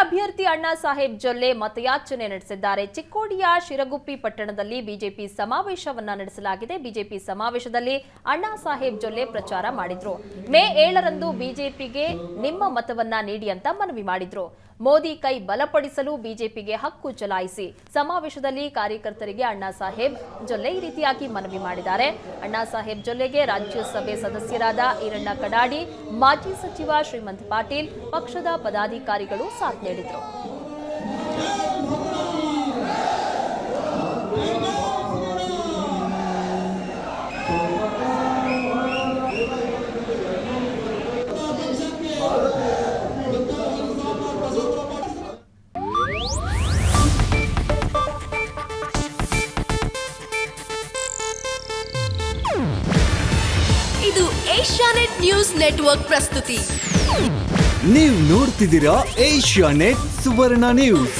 ಅಭ್ಯರ್ಥಿ ಅಣ್ಣಾ ಸಾಹೇಬ್ ಜೊಲ್ಲೆ ಮತಯಾಚನೆ ನಡೆಸಿದ್ದಾರೆ. ಚಿಕ್ಕೋಡಿಯ ಶಿರಗುಪ್ಪಿ ಪಟ್ಟಣದಲ್ಲಿ ಬಿಜೆಪಿ ಸಮಾವೇಶವನ್ನ ನಡೆಸಲಾಗಿದೆ. ಬಿಜೆಪಿ ಸಮಾವೇಶದಲ್ಲಿ ಅಣ್ಣಾ ಸಾಹೇಬ್ ಜೊಲ್ಲೆ ಪ್ರಚಾರ ಮಾಡಿದ್ರು. ಮೇ 7ರಂದು ಬಿಜೆಪಿಗೆ ನಿಮ್ಮ ಮತವನ್ನ ನೀಡಿ ಅಂತ ಮನವಿ ಮಾಡಿದ್ರು. ಮೋದಿ ಕೈ ಬಲಪಡಿಸಲು ಬಿಜೆಪಿಗೆ ಹಕ್ಕು ಚಲಾಯಿಸಿ. ಸಮಾವೇಶದಲ್ಲಿ ಕಾರ್ಯಕರ್ತರಿಗೆ ಅಣ್ಣಾ ಸಾಹೇಬ್ ಜೊಲ್ಲೆ ಈ ರೀತಿಯಾಗಿ ಮನವಿ ಮಾಡಿದ್ದಾರೆ. ಅಣ್ಣಾ ಸಾಹೇಬ್ ಜೊಲ್ಲೆಗೆ ರಾಜ್ಯಸಭೆ ಸದಸ್ಯರಾದ ಈರಣ್ಣ ಕಡಾಡಿ, ಮಾಜಿ ಸಚಿವ ಶ್ರೀಮಂತ್ ಪಾಟೀಲ್, ಪಕ್ಷದ ಪದಾಧಿಕಾರಿಗಳು ಸಾಥ್ ನೀಡಿದರು. ಇದು ಏಷ್ಯಾನೆಟ್ ನ್ಯೂಸ್ ನೆಟ್ವರ್ಕ್ ಪ್ರಸ್ತುತಿ. ನೀವು ನೋಡ್ತಿದ್ದೀರಾ ಏಷ್ಯಾನೆಟ್ ಸುವರ್ಣ ನ್ಯೂಸ್.